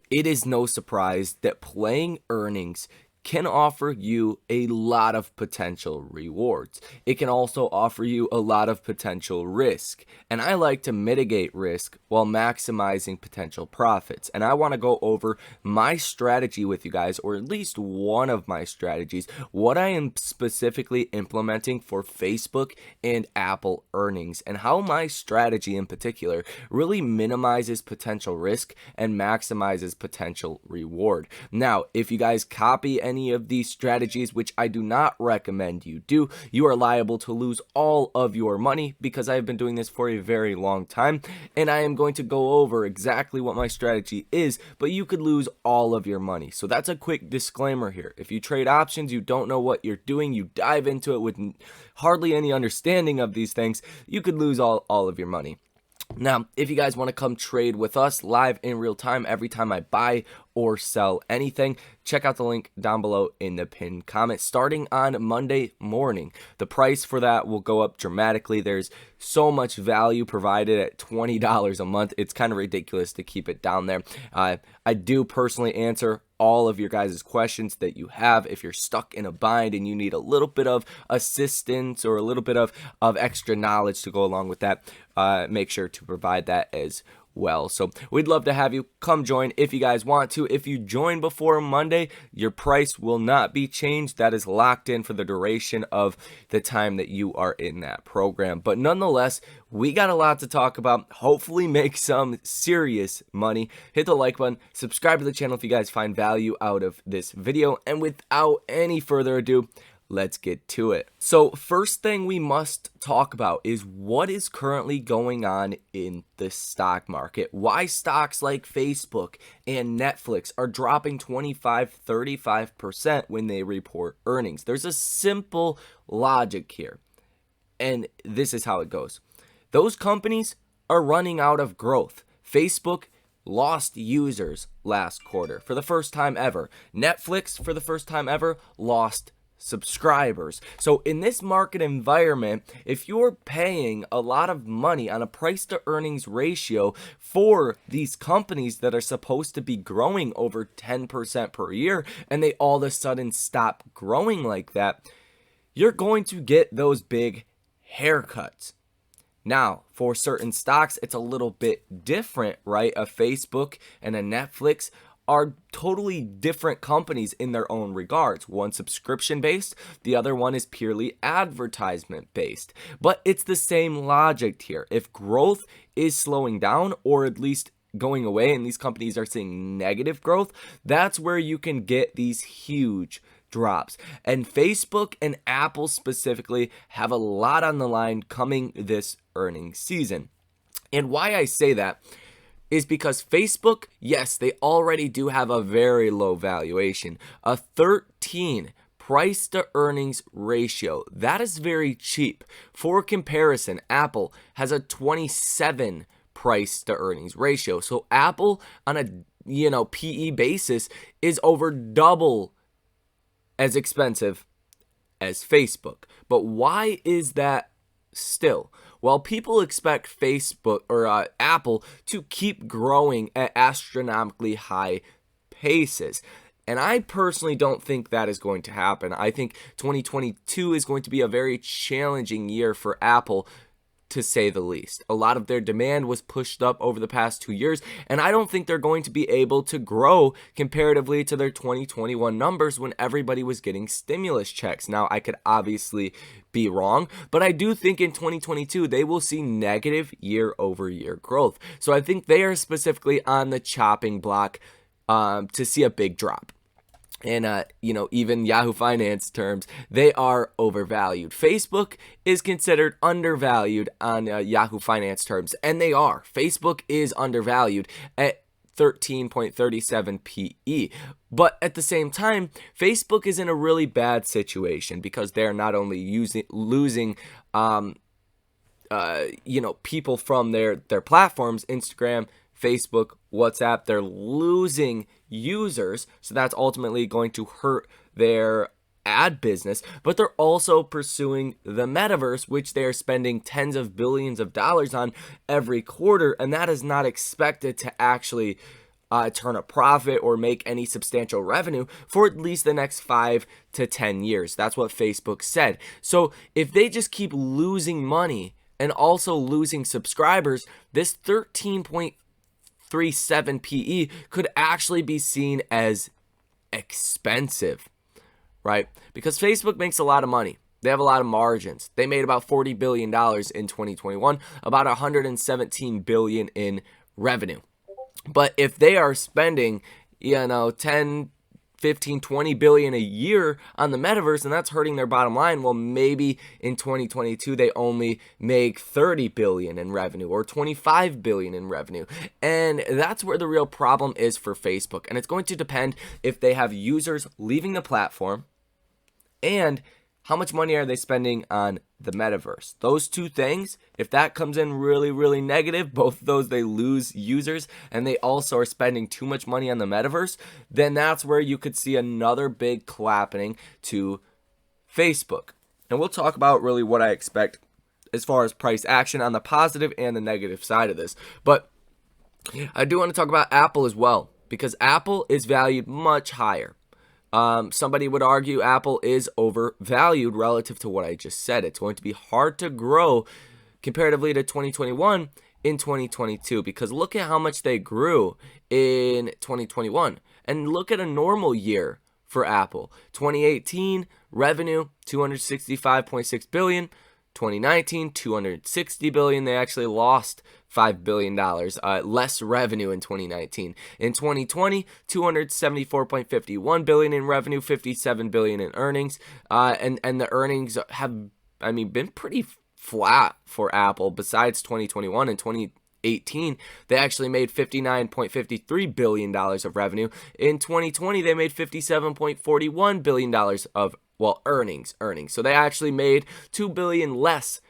it is no surprise that playing earnings can offer you a lot of potential rewards. It can also offer you a lot of potential risk. And I like to mitigate risk while maximizing potential profits. And I want to go over my strategy with you guys, or at least one of my strategies, what I am specifically implementing for Facebook and Apple earnings, and how my strategy in particular really minimizes potential risk and maximizes potential reward. Now, if you guys copy any of these strategies, which I do not recommend you do, you are liable to lose all of your money, because I've been doing this for a very long time, and I am going to go over exactly what my strategy is, but you could lose all of your money. So that's a quick disclaimer here. If you trade options, you don't know what you're doing, you dive into it with hardly any understanding of these things, you could lose all of your money. Now, if you guys want to come trade with us live in real time every time I buy or sell anything, check out the link down below in the pinned comment. Starting on Monday morning, the price for that will go up dramatically. There's so much value provided at $20 a month. It's kind of ridiculous to keep it down there. I do personally answer all of your guys' questions that you have. If you're stuck in a bind and you need a little bit of assistance or a little bit of extra knowledge to go along with that, make sure to provide that as well. So we'd love to have you come join if you guys want to. If you join before Monday, your price will not be changed. That is locked in for the duration of the time that you are in that program. But nonetheless, we got a lot to talk about. Hopefully make some serious money. Hit the like button, subscribe to the channel if you guys find value out of this video, and without any further ado, let's get to it. So first thing we must talk about is what is currently going on in the stock market. Why stocks like Facebook and Netflix are dropping 25-35% when they report earnings. There's a simple logic here, and this is how it goes. Those companies are running out of growth. Facebook lost users last quarter for the first time ever. Netflix, for the first time ever, lost subscribers. So in this market environment, if you're paying a lot of money on a price to earnings ratio for these companies that are supposed to be growing over 10% per year, and they all of a sudden stop growing like that, you're going to get those big haircuts. Now, for certain stocks, it's a little bit different, right? A Facebook and a Netflix are totally different companies in their own regards. One subscription based, the other one is purely advertisement based. But it's the same logic here. If growth is slowing down, or at least going away, and these companies are seeing negative growth, that's where you can get these huge drops. And Facebook and Apple specifically have a lot on the line coming this earnings season. And why I say that is because Facebook, yes, they already do have a very low valuation, a 13 price to earnings ratio. That is very cheap. For comparison, Apple has a 27 price to earnings ratio. So Apple on a PE basis is over double as expensive as Facebook. But why is that still? Well, people expect Facebook or Apple to keep growing at astronomically high paces. And I personally don't think that is going to happen. I think 2022 is going to be a very challenging year for Apple, to say the least. A lot of their demand was pushed up over the past 2 years, and I don't think they're going to be able to grow comparatively to their 2021 numbers when everybody was getting stimulus checks. Now, I could obviously be wrong, but I do think in 2022 they will see negative year-over-year growth. So I think they are specifically on the chopping block to see a big drop. And, even Yahoo Finance terms, they are overvalued. Facebook is considered undervalued on Yahoo Finance terms, and they are. Facebook is undervalued at 13.37 PE. But at the same time, Facebook is in a really bad situation because they're not only losing people from their platforms, Instagram, Facebook, WhatsApp, they're losing users, so that's ultimately going to hurt their ad business, but they're also pursuing the metaverse, which they are spending tens of billions of dollars on every quarter, and that is not expected to actually turn a profit or make any substantial revenue for at least the next 5 to 10 years. That's what Facebook said. So if they just keep losing money and also losing subscribers, this 13.37 PE could actually be seen as expensive, right? Because Facebook makes a lot of money. They have a lot of margins. They made about $40 billion in 2021, about $117 billion in revenue. But if they are spending, 10, 15, 20 billion a year on the metaverse, and that's hurting their bottom line, well, maybe in 2022 they only make 30 billion in revenue or 25 billion in revenue. And that's where the real problem is for Facebook. And it's going to depend if they have users leaving the platform and how much money are they spending on the metaverse. Those two things, if that comes in really, really negative, both of those, they lose users and they also are spending too much money on the metaverse, then that's where you could see another big clapping to Facebook. And we'll talk about really what I expect as far as price action on the positive and the negative side of this. But I do want to talk about Apple as well, because Apple is valued much higher. Somebody would argue Apple is overvalued relative to what I just said. It's going to be hard to grow comparatively to 2021 in 2022, because look at how much they grew in 2021 and look at a normal year for Apple. 2018 revenue, 265.6 billion. 2019, 260 billion. They actually lost $5 billion less revenue in 2019. In 2020, 274.51 billion in revenue, 57 billion in earnings. And the earnings have, been pretty flat for Apple besides 2021 and 2018. They actually made $59.53 billion of revenue. In 2020, they made $57.41 billion of earnings. So they actually made $2 billion less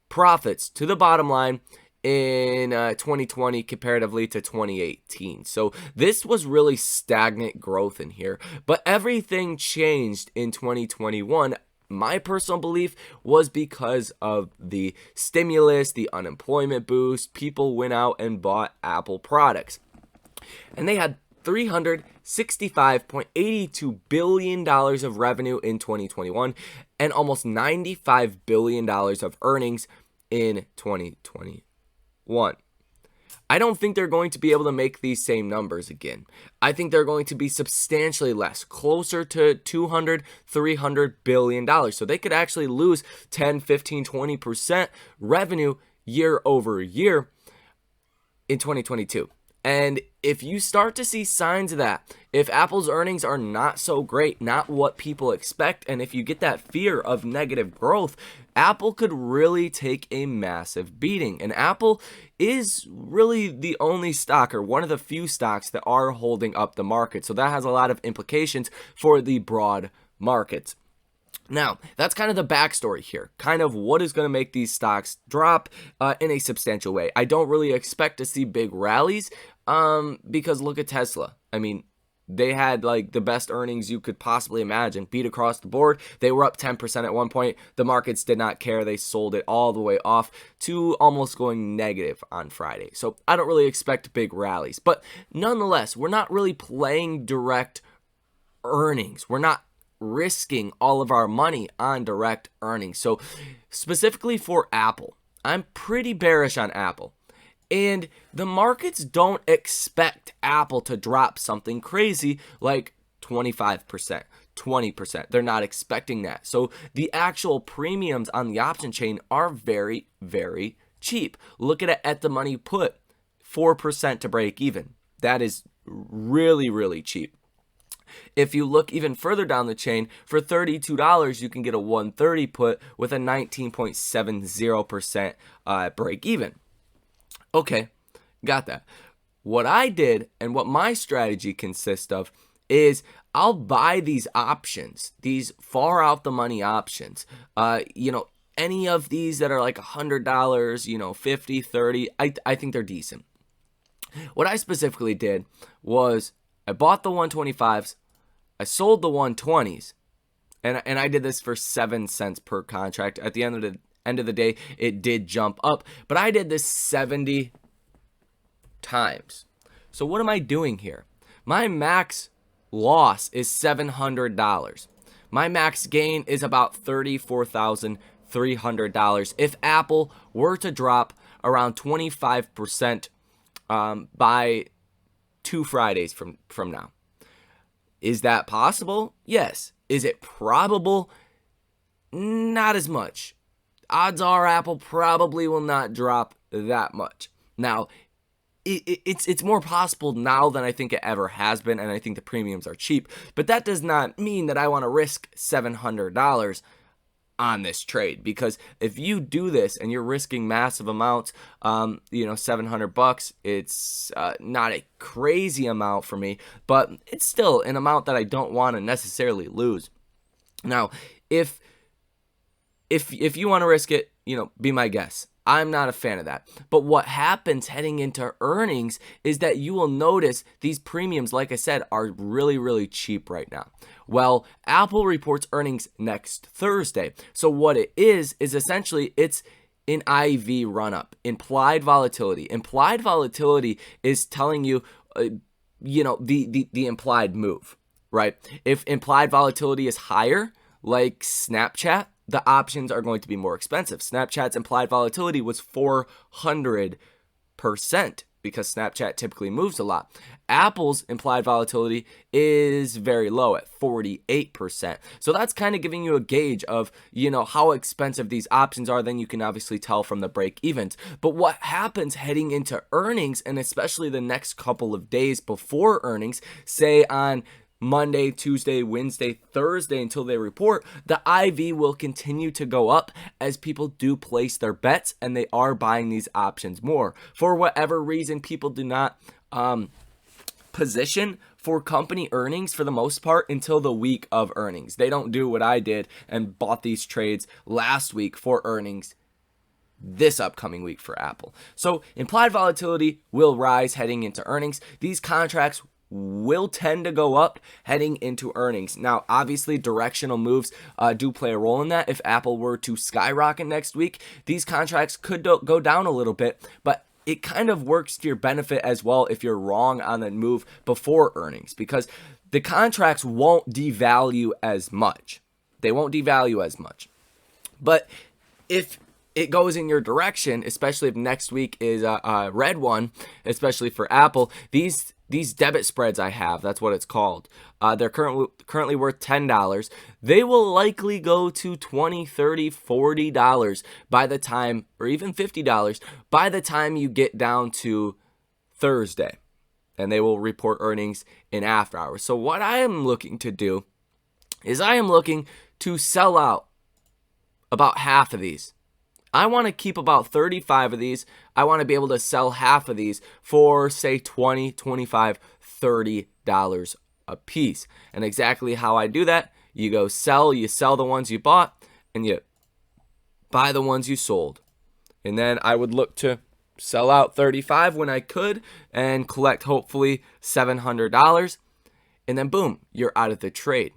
profits to the bottom line in 2020 comparatively to 2018. So this was really stagnant growth in here. But everything changed in 2021. My personal belief was because of the stimulus, the unemployment boost. People went out and bought Apple products. And they had $365.82 billion of revenue in 2021 and almost $95 billion of earnings in 2021. I don't think they're going to be able to make these same numbers again. I think they're going to be substantially less, closer to $200, $300 billion. So they could actually lose 10, 15, 20% revenue year over year in 2022. And if you start to see signs of that, if Apple's earnings are not so great, not what people expect, and if you get that fear of negative growth, Apple could really take a massive beating. And Apple is really the only stock, or one of the few stocks, that are holding up the market. So that has a lot of implications for the broad markets. Now, that's kind of the backstory here, kind of what is going to make these stocks drop in a substantial way. I don't really expect to see big rallies because look at Tesla. They had like the best earnings you could possibly imagine, beat across the board. They were up 10% at one point. The markets did not care. They sold it all the way off to almost going negative on Friday. So I don't really expect big rallies. But nonetheless, we're not really playing direct earnings. We're not risking all of our money on direct earnings. So specifically for Apple, I'm pretty bearish on Apple. And the markets don't expect Apple to drop something crazy like 25%, 20%. They're not expecting that. So the actual premiums on the option chain are very, very cheap. Look at the money put, 4% to break even. That is really, really cheap. If you look even further down the chain, for $32, you can get a 130 put with a 19.70% break even. Okay, got that. What I did and what my strategy consists of is I'll buy these options, these far out the money options. Any of these that are like $100, 50, 30, I think they're decent. What I specifically did was I bought the 125s, I sold the 120s, and I did this for 7 cents per contract. At the end of the day, it did jump up, but I did this 70 times. So what am I doing here? My max loss is $700. My max gain is about $34,300 if Apple were to drop around 25% by 2 Fridays from now. Is that possible? Yes. Is it probable? Not as much. Odds are Apple probably will not drop that much. Now, it's more possible now than I think it ever has been, and I think the premiums are cheap. But that does not mean that I want to risk $700 on this trade, because if you do this and you're risking massive amounts, $700, it's not a crazy amount for me, but it's still an amount that I don't want to necessarily lose. Now, if you want to risk it, be my guest. I'm not a fan of that. But what happens heading into earnings is that you will notice these premiums, like I said, are really, really cheap right now. Well, Apple reports earnings next Thursday. So what it is essentially it's an IV run-up, implied volatility. Implied volatility is telling you, the implied move, right? If implied volatility is higher, like Snapchat, the options are going to be more expensive. Snapchat's implied volatility was 400% because Snapchat typically moves a lot. Apple's implied volatility is very low at 48%. So that's kind of giving you a gauge of, how expensive these options are. Then you can obviously tell from the break evens. But what happens heading into earnings, and especially the next couple of days before earnings, say on Monday, Tuesday, Wednesday, Thursday until they report, the IV will continue to go up as people do place their bets and they are buying these options more. For whatever reason, people do not position for company earnings for the most part until the week of earnings. They don't do what I did and bought these trades last week for earnings this upcoming week for Apple. So implied volatility will rise heading into earnings. These contracts will tend to go up heading into earnings. Now, obviously, directional moves do play a role in that. If Apple were to skyrocket next week, these contracts could go down a little bit, but it kind of works to your benefit as well if you're wrong on the move before earnings, because the contracts won't devalue as much. They won't devalue as much. But if it goes in your direction, especially if next week is a red one, especially for Apple, these debit spreads I have, that's what it's called. They're currently worth $10. They will likely go to $20, $30, $40 by the time, or even $50 by the time you get down to Thursday. And they will report earnings in after hours. So what I am looking to do is I am looking to sell out about half of these. I want to keep about 35 of these. I want to be able to sell half of these for, say, $20, $25, $30 a piece. And exactly how I do that, you sell the ones you bought, and you buy the ones you sold. And then I would look to sell out 35 when I could and collect hopefully $700. And then boom, you're out of the trade.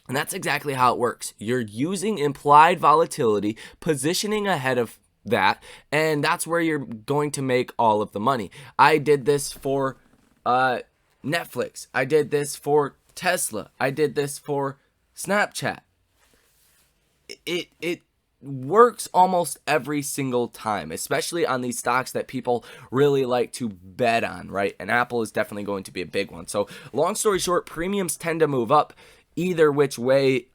And that's exactly how it works. You're using implied volatility, positioning ahead of that, and that's where you're going to make all of the money. I did this for Netflix. I did this for Tesla. I did this for Snapchat. It works almost every single time, especially on these stocks that people really like to bet on, right? And Apple is definitely going to be a big one. So long story short, premiums tend to move up either which way,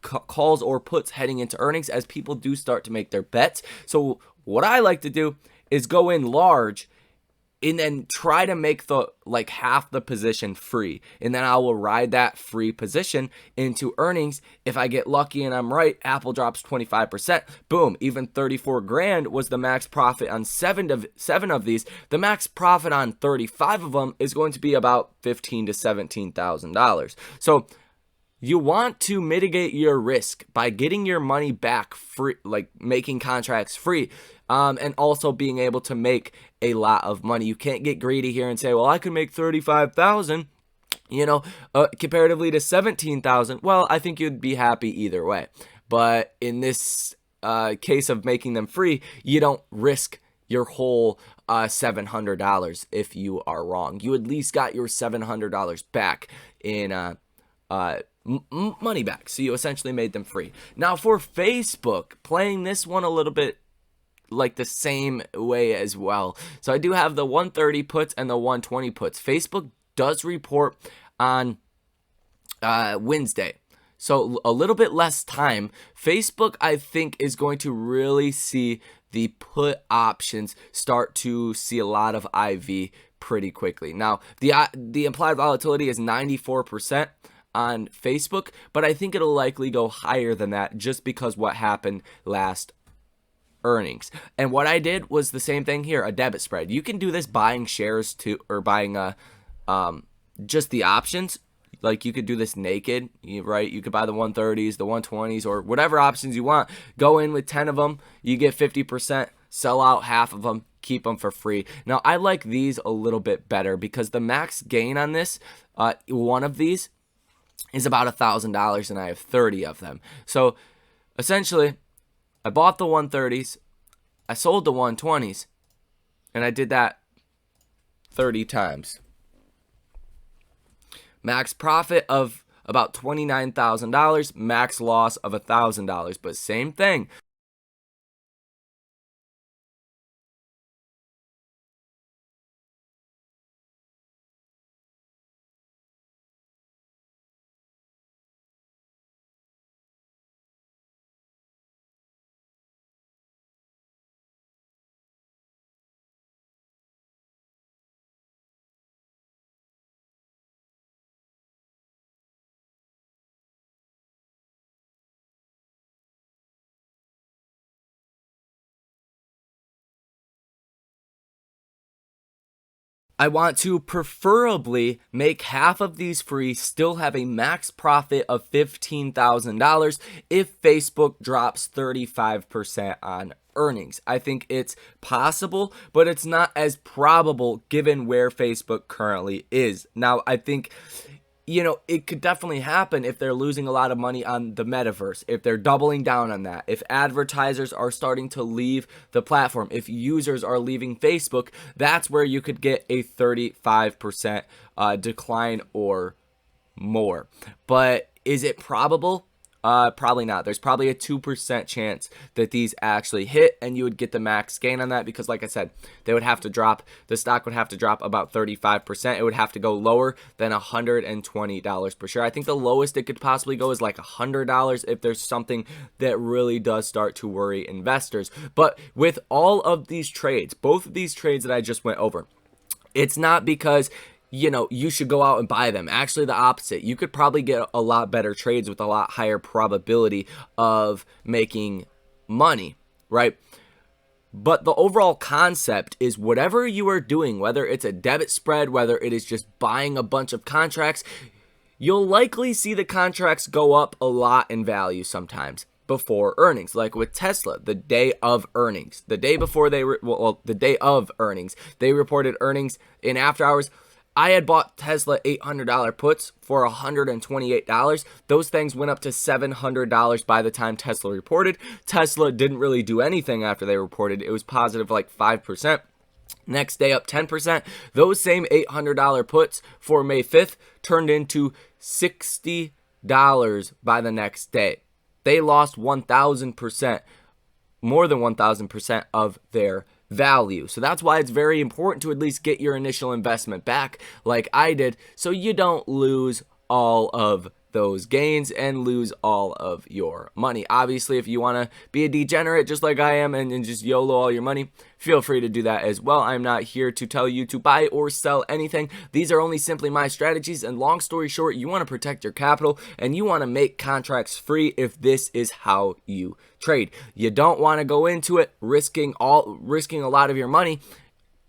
calls or puts heading into earnings as people do start to make their bets. So what I like to do is go in large and then try to make half the position free. And then I will ride that free position into earnings. If I get lucky and I'm right, Apple drops 25%. Boom, even 34 grand was the max profit on seven of these. The max profit on 35 of them is going to be about $15,000 to $17,000. So you want to mitigate your risk by getting your money back free, like making contracts free, and also being able to make a lot of money. You can't get greedy here and say, well, I can make 35,000, comparatively to 17,000. Well, I think you'd be happy either way. But in this case of making them free, you don't risk your whole $700 if you are wrong. You at least got your $700 back in money back. So you essentially made them free. Now for Facebook, playing this one a little bit like the same way as well. So I do have the 130 puts and the 120 puts. Facebook does report on Wednesday. So a little bit less time. Facebook, I think, is going to really see the put options start to see a lot of IV pretty quickly. Now, the implied volatility is 94% on Facebook, but I think it'll likely go higher than that just because what happened last earnings. And what I did was the same thing here, a debit spread. You can do this buying shares too, or buying just the options. Like you could do this naked, right? You could buy the 130s, the 120s, or whatever options you want. Go in with 10 of them, you get 50%, sell out half of them, keep them for free. Now, I like these a little bit better because the max gain on this, one of these, is about $1,000, and I have 30 of them. So essentially, I bought the 130s, I sold the 120s, and I did that 30 times. Max profit of about $29,000, max loss of $1,000, but same thing. I want to preferably make half of these free, still have a max profit of $15,000 if Facebook drops 35% on earnings. I think it's possible, but it's not as probable given where Facebook currently is. Now, I think it could definitely happen if they're losing a lot of money on the metaverse, if they're doubling down on that, if advertisers are starting to leave the platform, if users are leaving Facebook, that's where you could get a 35% decline or more. But is it probable? Probably not. There's probably a 2% chance that these actually hit and you would get the max gain on that because, like I said, the stock would have to drop about 35%. It would have to go lower than $120 per share. I think the lowest it could possibly go is like $100 if there's something that really does start to worry investors. But with all of these trades, both of these trades that I just went over, it's not because you should go out and buy them. Actually, the opposite. You could probably get a lot better trades with a lot higher probability of making money, right? But the overall concept is whatever you are doing, whether it's a debit spread, whether it is just buying a bunch of contracts, you'll likely see the contracts go up a lot in value sometimes before earnings, like with Tesla, the day of earnings. The day before the day of earnings, they reported earnings in after hours. I had bought Tesla $800 puts for $128. Those things went up to $700 by the time Tesla reported. Tesla didn't really do anything after they reported. It was positive like 5%. Next day up 10%. Those same $800 puts for May 5th turned into $60 by the next day. They lost 1,000%, more than 1,000% of their value. So that's why it's very important to at least get your initial investment back like I did, so you don't lose all of those gains and lose all of your money. Obviously, if you want to be a degenerate just like I am and just YOLO all your money, feel free to do that as well. I'm not here to tell you to buy or sell anything. These are only simply my strategies, and long story short, you want to protect your capital and you want to make contracts free if this is how you trade. You don't want to go into it risking a lot of your money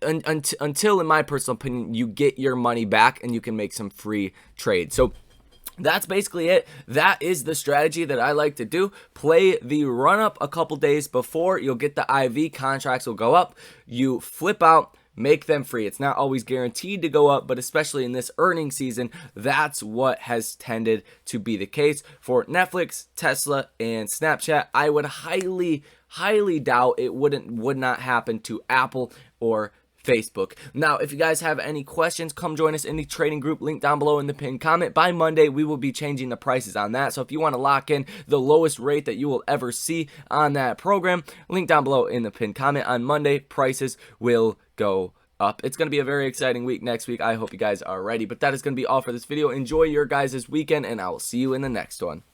until, in my personal opinion, you get your money back and you can make some free trades. So that's basically it. That is the strategy that I like to do. Play the run up a couple days before. You'll get the IV, contracts will go up. You flip out, make them free. It's not always guaranteed to go up, but especially in this earnings season, that's what has tended to be the case for Netflix, Tesla, and Snapchat. I would highly doubt it would not happen to Apple or Facebook. Now, if you guys have any questions, come join us in the trading group, link down below in the pinned comment. By Monday, we will be changing the prices on that. So if you want to lock in the lowest rate that you will ever see on that program, link down below in the pinned comment. On Monday, prices will go up. It's going to be a very exciting week next week. I hope you guys are ready. But that is going to be all for this video. Enjoy your guys' weekend, and I will see you in the next one.